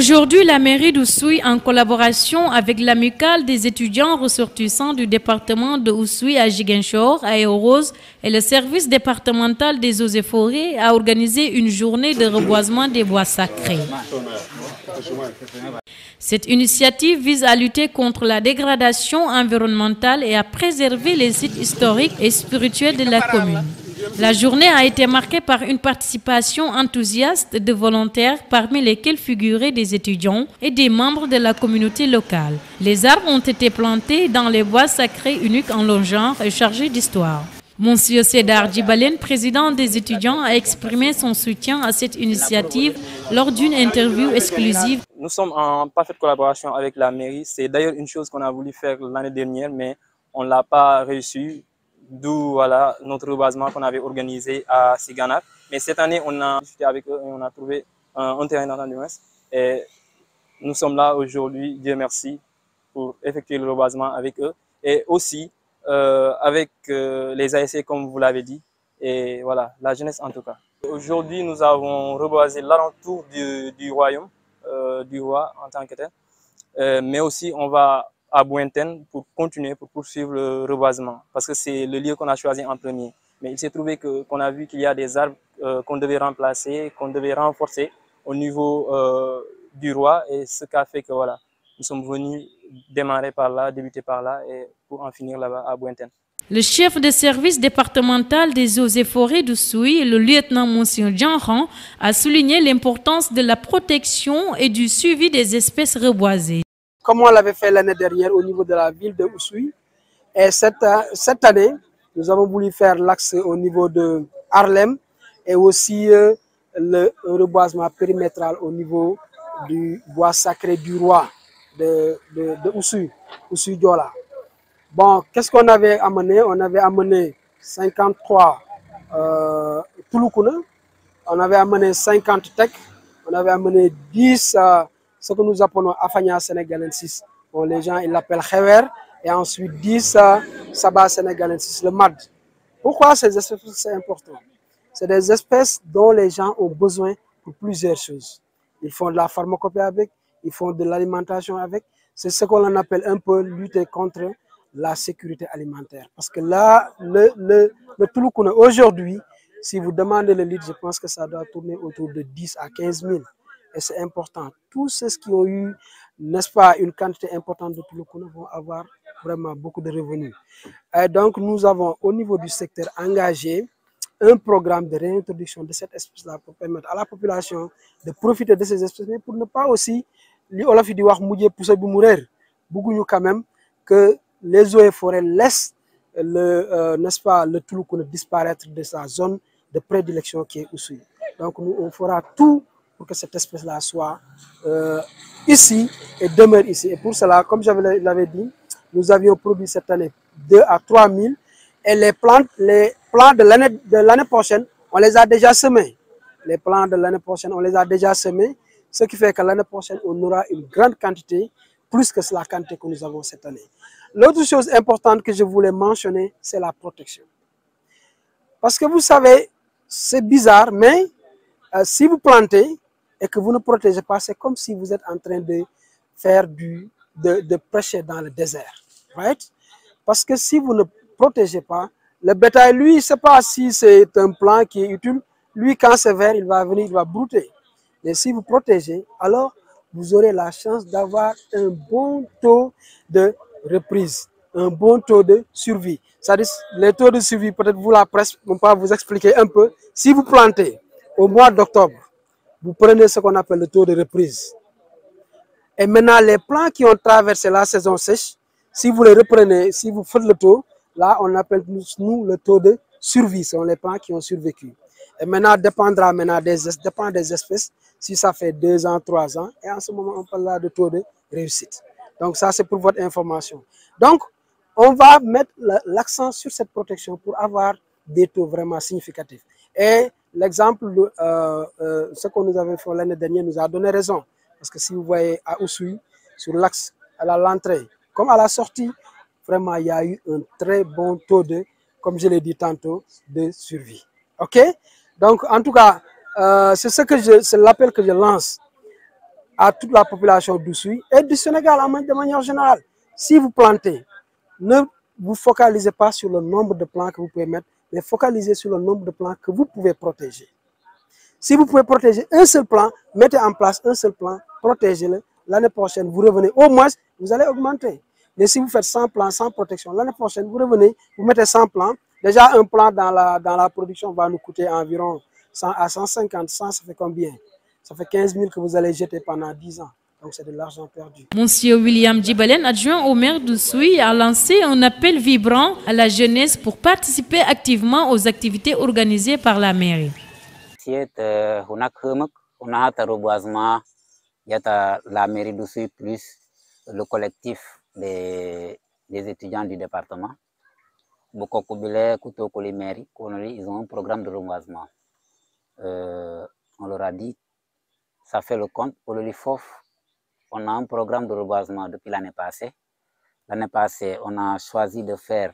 Aujourd'hui, la mairie d'Oussouye, en collaboration avec l'amicale des étudiants ressortissants du département de Oussouye à Ziguinchor, à Aérose, et le service départemental des eaux et forêts, a organisé une journée de reboisement des bois sacrés. Cette initiative vise à lutter contre la dégradation environnementale et à préserver les sites historiques et spirituels de la commune. La journée a été marquée par une participation enthousiaste de volontaires, parmi lesquels figuraient des étudiants et des membres de la communauté locale. Les arbres ont été plantés dans les bois sacrés uniques en leur genre et chargés d'histoire. Monsieur Sédar Djibalen, président des étudiants, a exprimé son soutien à cette initiative lors d'une interview exclusive. Nous sommes en parfaite collaboration avec la mairie. C'est d'ailleurs une chose qu'on a voulu faire l'année dernière, mais on ne l'a pas réussi. D'où voilà, notre reboisement qu'on avait organisé à Siganac. Mais cette année, on a discuté avec eux et on a trouvé un terrain d'entente. Et nous sommes là aujourd'hui, Dieu merci, pour effectuer le reboisement avec eux. Et aussi avec les ASC, comme vous l'avez dit. Et voilà, la jeunesse en tout cas. Aujourd'hui, nous avons reboisé l'alentour du royaume, du roi en tant que tel. Mais aussi, on va à Bouenten pour continuer, pour poursuivre le reboisement. Parce que c'est le lieu qu'on a choisi en premier. Mais il s'est trouvé qu'on a vu qu'il y a des arbres qu'on devait remplacer, qu'on devait renforcer au niveau du roi. Et ce qui a fait que voilà, nous sommes venus démarrer par là, débuter par là et pour en finir là-bas à Bouenten. Le chef de service départemental des eaux et forêts d'Oussouye, le lieutenant Monsieur Djanran, a souligné l'importance de la protection et du suivi des espèces reboisées. Comme on l'avait fait l'année dernière au niveau de la ville de Oussouye. Et cette année, nous avons voulu faire l'axe au niveau de Harlem et aussi le reboisement périmétral au niveau du bois sacré du roi de Oussouye, Oussouye Diola. Bon, qu'est-ce qu'on avait amené? On avait amené 53 Touloukouna, on avait amené 50 Tek, on avait amené 10 ce que nous appelons Afania sénégalensis. Bon, les gens ils l'appellent Khewer, et ensuite 10 Saba sénégalensis, le MAD. Pourquoi ces espèces c'est important? C'est des espèces dont les gens ont besoin pour plusieurs choses. Ils font de la pharmacopée avec, ils font de l'alimentation avec. C'est ce qu'on appelle un peu lutter contre la sécurité alimentaire. Parce que là, le Touloukouna, aujourd'hui, si vous demandez le litre, je pense que ça doit tourner autour de 10 à 15 000. Et c'est important. Tous ceux qui ont eu, n'est-ce pas, une quantité importante de Touloukouna vont avoir vraiment beaucoup de revenus. Et donc, nous avons au niveau du secteur engagé un programme de réintroduction de cette espèce-là pour permettre à la population de profiter de ces espèces, mais pour ne pas aussi, quand même que les eaux et forêts laissent n'est-ce pas, le Touloukouna disparaître de sa zone de prédilection qui est Oussouye. Donc, nous, on fera tout pour que cette espèce-là soit ici et demeure ici. Et pour cela, comme je l'avais dit, nous avions produit cette année 2 à 3 000 et les plants de l'année prochaine, on les a déjà semés. Les plants de l'année prochaine, on les a déjà semés, ce qui fait que l'année prochaine, on aura une grande quantité, plus que la quantité que nous avons cette année. L'autre chose importante que je voulais mentionner, c'est la protection. Parce que vous savez, c'est bizarre, mais si vous plantez et que vous ne protégez pas, c'est comme si vous êtes en train de faire de prêcher dans le désert. Right? Parce que si vous ne protégez pas, le bétail, lui, il ne sait pas si c'est un plant qui est utile. Lui, quand c'est vert, il va venir, il va brouter. Mais si vous protégez, alors vous aurez la chance d'avoir un bon taux de reprise, un bon taux de survie. C'est-à-dire, les taux de survie, peut-être vous, la presse, on peut vous expliquer un peu. Si vous plantez au mois d'octobre, vous prenez ce qu'on appelle le taux de reprise. Et maintenant, les plants qui ont traversé la saison sèche, si vous les reprenez, si vous faites le taux, là, on appelle nous le taux de survie. Ce sont les plants qui ont survécu. Et maintenant, dépendra maintenant dépend des espèces, si ça fait 2 ans, 3 ans. Et en ce moment, on parle là de taux de réussite. Donc ça, c'est pour votre information. Donc, on va mettre l'accent sur cette protection pour avoir des taux vraiment significatifs. Et l'exemple de ce que nous avons fait l'année dernière nous a donné raison. Parce que si vous voyez à Oussouye, sur l'axe à l'entrée, comme à la sortie, vraiment, il y a eu un très bon taux de, comme je l'ai dit tantôt, de survie. OK? Donc, en tout cas, c'est l'appel que je lance. à toute la population d'Oussouye et du Sénégal de manière générale. Si vous plantez, ne vous focalisez pas sur le nombre de plants que vous pouvez mettre, mais focalisez sur le nombre de plants que vous pouvez protéger. Si vous pouvez protéger un seul plant, mettez en place un seul plant, protégez-le. L'année prochaine, vous revenez, au moins, vous allez augmenter. Mais si vous faites 100 plants sans protection, l'année prochaine, vous revenez, vous mettez 100 plants. Déjà, un plant dans la production va nous coûter environ 100 à 150, 100, ça fait combien? Ça fait 15 000 que vous allez jeter pendant 10 ans. Donc, c'est de l'argent perdu. Monsieur William Djibalen, adjoint au maire d'Oussouye, a lancé un appel vibrant à la jeunesse pour participer activement aux activités organisées par la mairie. La mairie d'Oussouye plus le collectif des étudiants du département. Ils ont un programme de reboisement. On leur a dit, ça fait le compte pour le LIFOF. On a un programme de reboisement depuis l'année passée. L'année passée, on a choisi de faire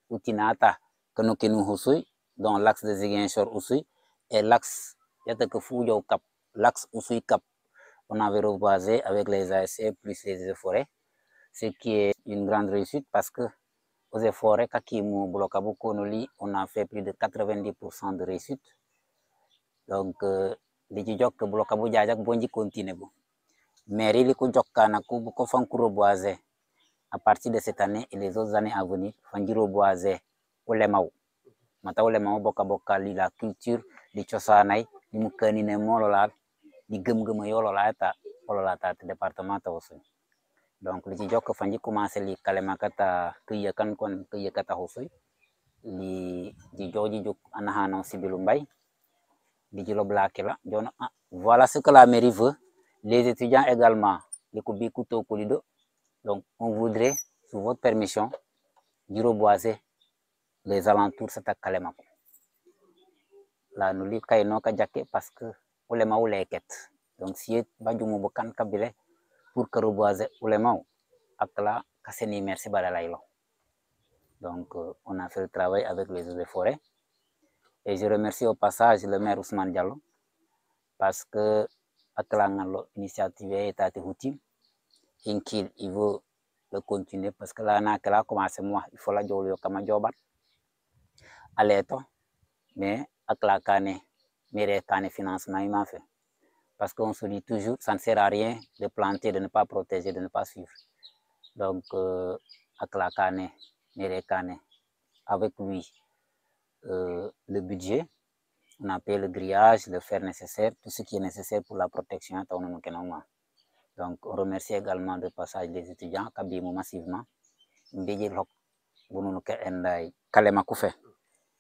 Outinata, Kenokenu Oussouye, dans l'axe de Ziguinchor Oussouye, et l'axe Cap, l'axe Oussouye Cap. On avait reboisé avec les ASC plus les eaux forêts, ce qui est une grande réussite parce que aux eaux forêts, on a fait plus de 90% de réussite. Donc, les gens qui ont continué. Mais les reboiser à partir de cette année et les autres années à venir, il faut reboiser au lemao. Mata lemao boka la culture, les chosanay, les mukanine mololal, les gum yololata, ololata département aussi. Donc, les gens qui ont commencé les kalemakata, kuyakan kon kuyakata aussi, les joji juk anahano sibilumbay, les jilo blakela. Voilà ce que la mairie veut. Les étudiants également, les kubikuto kulido. Donc, on voudrait, sous votre permission, reboiser les alentours de cette Kalemako. Là, nous li kayno ka jaké parce que ulema ou les quêtes. Donc, si badjumo bokan kabile pour que reboiser ulema akla kaseni merci badalaylo. Donc, on a fait le travail avec les eaux de forêt. Et je remercie au passage le maire Ousmane Diallo parce que l'initiative est utile et qu'il veut le continuer parce que là, on a commencé moi, il faut la jouer comme jobat. Allez, mais à la canne, mais canne financement, il m'a fait. Parce qu'on se dit toujours, ça ne sert à rien de planter, de ne pas protéger, de ne pas suivre. Donc, à la canne, mais canne, avec lui, le budget, on a payé le grillage, le fer nécessaire, tout ce qui est nécessaire pour la protection. Donc, on remercie également de passage les étudiants qui ont massivement.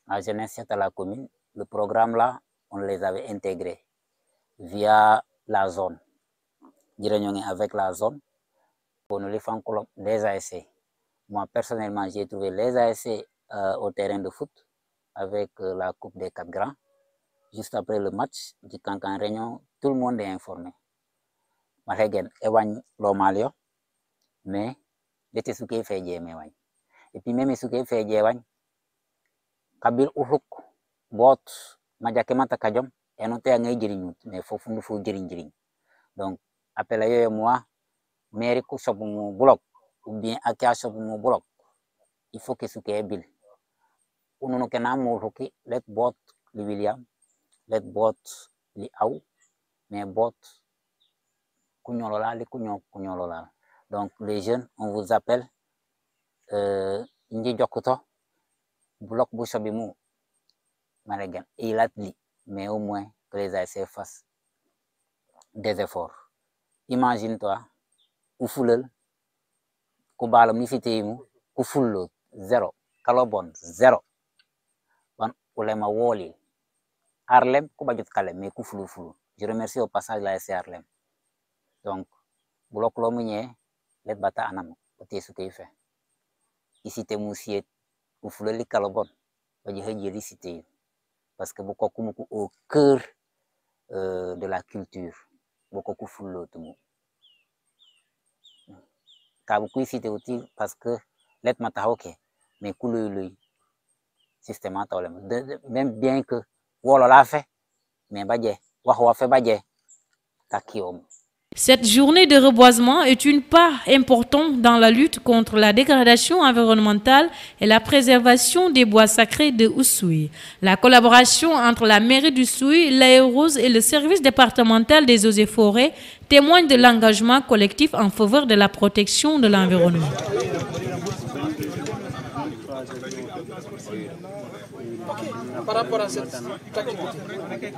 La jeunesse à la commune, le programme là, on les avait intégrés via la zone. Avec la zone, pour nous les faire les ASC. Moi, personnellement, j'ai trouvé les ASC au terrain de foot avec la Coupe des 4 grands. Juste après le match, quand en réunion, tout le monde est informé. Mais l'été souké fait et puis même souké fait kabil uhuk bot majake mata kajom et non te ngay jëriñu mais fofu ndu fo jëriñ donc appel yoy moi mairie ko shop mu bloc ou bien akia shop mu bloc il faut que souké bil ununo kena mo hoki let bot li William let bot li aw mais bot kunyolola li kunyolola. Donc les jeunes on vous appelle nji jokuto bloc bouchabimu Maragan il a dit mais au moins que les ASC fassent des efforts. Imagine-toi ou foulel ku balam ni fiteimu ku fullo zéro carbone zéro ban ulema woli Harlem ku bajut kale mais ku fulu. Je remercie au passage la ASC Harlem. Donc bloc lo muñé let bata anam oté su kay fait ici te musiet ou fuleli carbone ba jëli cité parce que beaucoup au cœur de la culture beaucoup fullo tumu ka beaucoup cité utile parce que let mata ok mais couleur système même bien que wolo la fait mais badje wax wa fait badje takiom Cette journée de reboisement est une part importante dans la lutte contre la dégradation environnementale et la préservation des bois sacrés de Oussouye. La collaboration entre la mairie d'Oussouye, l'Aérose et le service départemental des eaux et forêts témoigne de l'engagement collectif en faveur de la protection de l'environnement. Par rapport à cette activité.